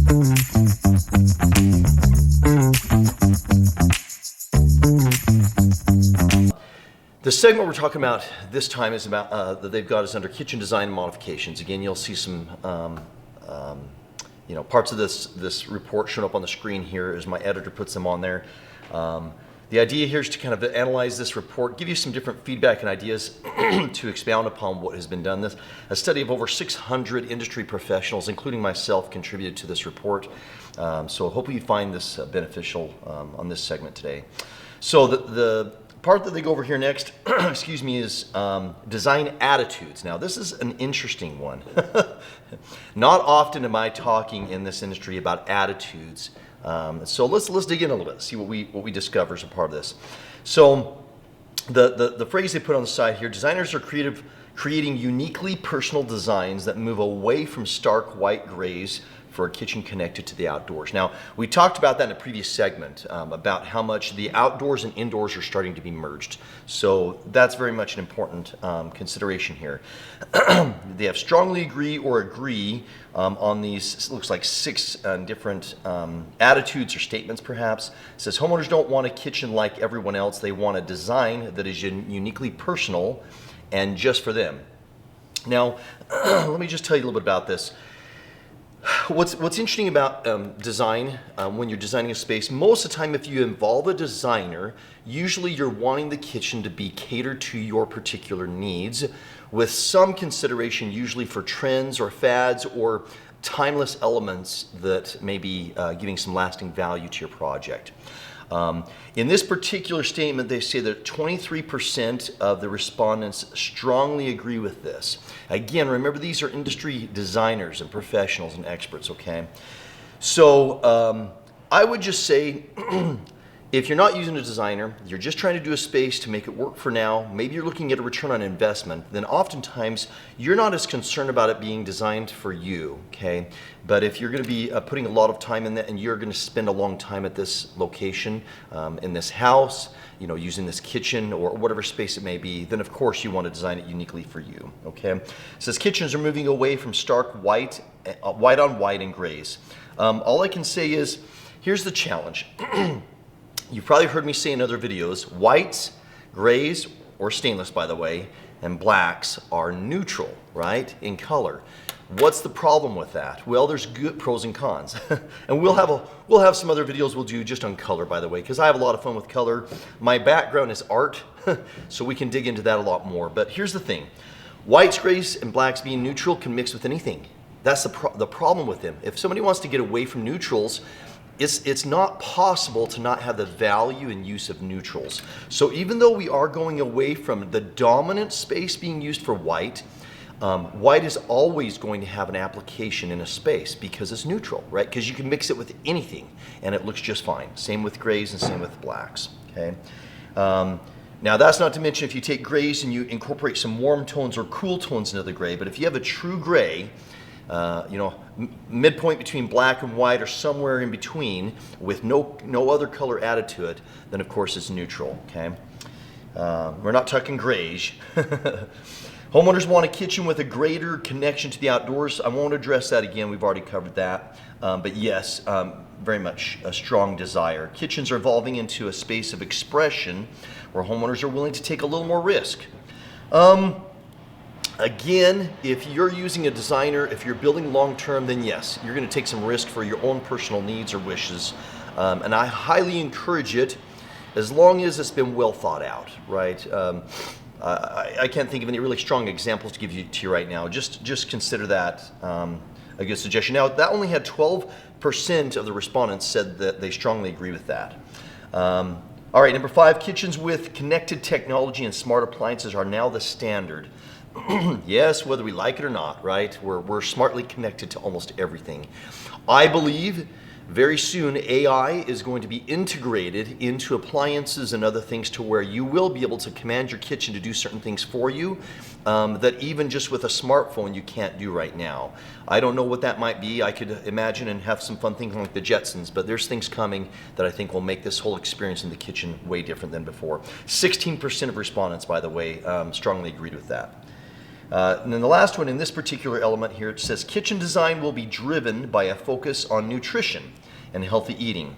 The segment we're talking about this time is about that they've got is under kitchen design and modifications. Again, you'll see some parts of this report shown up on the screen here as my editor puts them on there. The idea here is to kind of analyze this report, give you some different feedback and ideas to expound upon what has been done. A study of over 600 industry professionals, including myself, contributed to this report. So hopefully you find this beneficial on this segment today. So the part that they go over here next, excuse me, is design attitudes. Now, this is an interesting one. Not often am I talking in this industry about attitudes. So let's dig in a little bit, see what we discover as a part of this. So the phrase they put on the side here: designers are creating uniquely personal designs that move away from stark white grays for a kitchen connected to the outdoors. Now, we talked about that in a previous segment about how much the outdoors and indoors are starting to be merged. So that's very much an important consideration here. They have strongly agree or agree on these, looks like 6 different attitudes or statements perhaps. It says homeowners don't want a kitchen like everyone else. They want a design that is uniquely personal and just for them. Now, let me just tell you a little bit about this. What's interesting about design when you're designing a space, most of the time if you involve a designer, usually you're wanting the kitchen to be catered to your particular needs with some consideration usually for trends or fads or timeless elements that may be giving some lasting value to your project. In this particular statement, they say that 23% of the respondents strongly agree with this. Again, remember, these are industry designers and professionals and experts, okay? So I would just say, if you're not using a designer, you're just trying to do a space to make it work for now, maybe you're looking at a return on investment, then oftentimes you're not as concerned about it being designed for you, okay? But if you're gonna be putting a lot of time in that and you're gonna spend a long time at this location, in this house, using this kitchen or whatever space it may be, then of course you want to design it uniquely for you, okay? It says kitchens are moving away from stark white on white and grays. All I can say is, here's the challenge. You've probably heard me say in other videos, whites, grays, or stainless by the way, and blacks are neutral, right, in color. What's the problem with that? Well, there's good pros and cons. And we'll have some other videos we'll do just on color, by the way, because I have a lot of fun with color. My background is art, so we can dig into that a lot more. But here's the thing. Whites, grays, and blacks being neutral can mix with anything. That's the problem with them. If somebody wants to get away from neutrals, it's not possible to not have the value and use of neutrals. So even though we are going away from the dominant space being used for white, white is always going to have an application in a space because it's neutral, right? Because you can mix it with anything and it looks just fine. Same with grays and same with blacks, okay? Now that's not to mention if you take grays and you incorporate some warm tones or cool tones into the gray, but if you have a true gray, midpoint between black and white or somewhere in between with no other color added to it, then of course it's neutral, okay? We're not talking grays. Homeowners want a kitchen with a greater connection to the outdoors. I won't address that again, we've already covered that. But yes, very much a strong desire. Kitchens are evolving into a space of expression where homeowners are willing to take a little more risk. Again, if you're using a designer, if you're building long-term, then yes, you're gonna take some risk for your own personal needs or wishes. And I highly encourage it as long as it's been well thought out, right? I can't think of any really strong examples to give you to you right now. Just consider that a good suggestion. Now, that only had 12% of the respondents said that they strongly agree with that. All right, number 5, kitchens with connected technology and smart appliances are now the standard. Yes, whether we like it or not, right? We're smartly connected to almost everything. I believe very soon AI is going to be integrated into appliances and other things to where you will be able to command your kitchen to do certain things for you that even just with a smartphone you can't do right now. I don't know what that might be. I could imagine and have some fun thinking like the Jetsons, but there's things coming that I think will make this whole experience in the kitchen way different than before. 16% of respondents, by the way, strongly agreed with that. And then the last one in this particular element here, it says kitchen design will be driven by a focus on nutrition and healthy eating.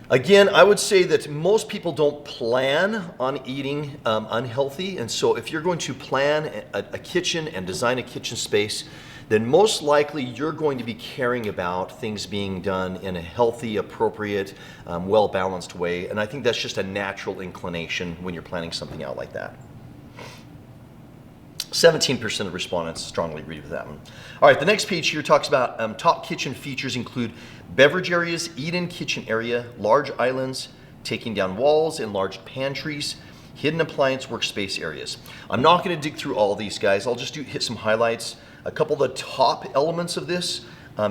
Again, I would say that most people don't plan on eating unhealthy, and so if you're going to plan a kitchen and design a kitchen space, then most likely you're going to be caring about things being done in a healthy, appropriate, well-balanced way, and I think that's just a natural inclination when you're planning something out like that. 17% of respondents strongly agree with that one. All right, the next page here talks about top kitchen features include beverage areas, eat-in kitchen area, large islands, taking down walls, enlarged pantries, hidden appliance workspace areas. I'm not going to dig through all these, guys. I'll just hit some highlights. A couple of the top elements of this,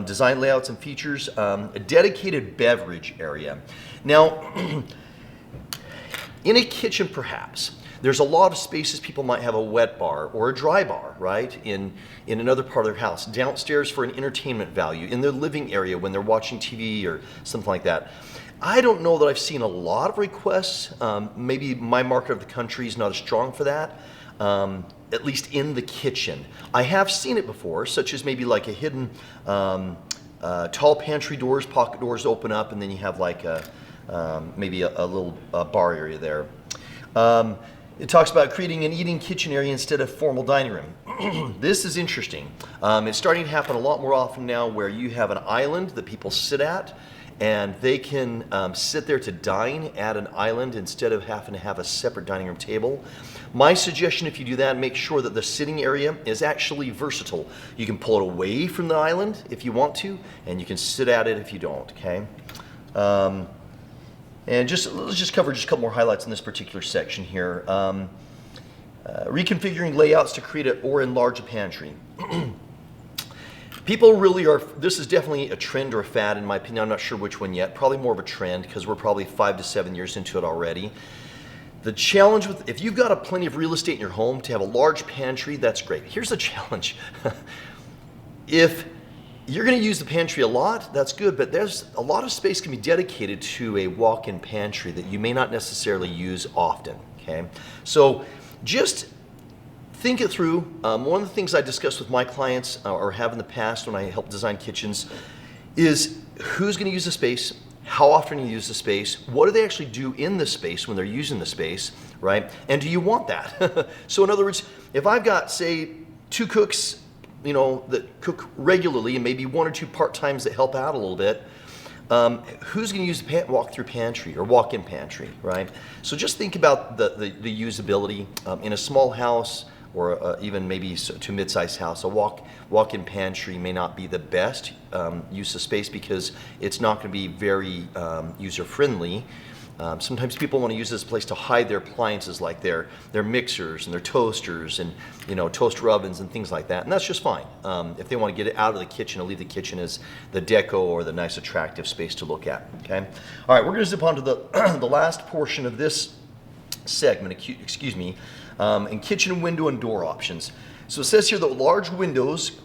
design layouts and features, a dedicated beverage area. Now, in a kitchen perhaps, there's a lot of spaces people might have a wet bar or a dry bar, right, in another part of their house, downstairs for an entertainment value, in their living area when they're watching TV or something like that. I don't know that I've seen a lot of requests. Maybe my market of the country is not as strong for that, at least in the kitchen. I have seen it before, such as maybe like a hidden tall pantry doors, pocket doors open up, and then you have like maybe a little bar area there. It talks about creating an eating kitchen area instead of formal dining room. This is interesting. It's starting to happen a lot more often now where you have an island that people sit at, and they can sit there to dine at an island instead of having to have a separate dining room table. My suggestion, if you do that, make sure that the sitting area is actually versatile. You can pull it away from the island if you want to, and you can sit at it if you don't, okay? And let's just cover just a couple more highlights in this particular section here. Reconfiguring layouts to create or enlarge a pantry. People really are, this is definitely a trend or a fad in my opinion. I'm not sure which one yet. Probably more of a trend because we're probably 5 to 7 years into it already. The challenge with, if you've got plenty of real estate in your home to have a large pantry, that's great. Here's the challenge. If you're going to use the pantry a lot, that's good, but there's a lot of space can be dedicated to a walk-in pantry that you may not necessarily use often, okay? So just think it through. One of the things I discuss with my clients or have in the past when I help design kitchens is who's going to use the space, how often you use the space, what do they actually do in the space when they're using the space, right? And do you want that? So in other words, if I've got, say, 2 cooks, you know, that cook regularly and maybe 1 or 2 part-times that help out a little bit, who's going to use the walk-through pantry or walk-in pantry, right? So just think about the usability in a small house or even maybe to mid-sized house. A walk-in pantry may not be the best use of space because it's not going to be very user-friendly. Sometimes people want to use this place to hide their appliances like their mixers and their toasters and, you know, toaster ovens and things like that, and that's just fine. If they want to get it out of the kitchen and leave the kitchen as the deco or the nice attractive space to look at, okay? All right, we're going to zip on to the last portion of this segment, excuse me, in kitchen window and door options. So it says here that large windows,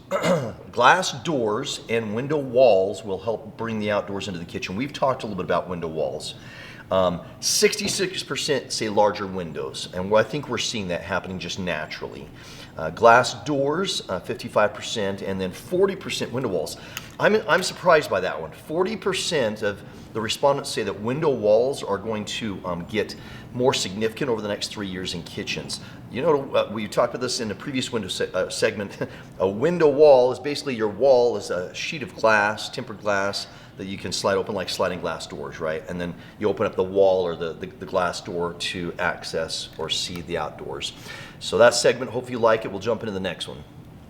glass doors, and window walls will help bring the outdoors into the kitchen. We've talked a little bit about window walls. 66% say larger windows, and I think we're seeing that happening just naturally. Glass doors, 55%, and then 40% window walls. I'm surprised by that one. 40% of the respondents say that window walls are going to get more significant over the next 3 years in kitchens. You know, we talked about this in the previous window segment. A window wall is basically your wall is a sheet of glass, tempered glass, that you can slide open like sliding glass doors, right? And then you open up the wall or the glass door to access or see the outdoors. So that segment, hopefully you like it. We'll jump into the next one.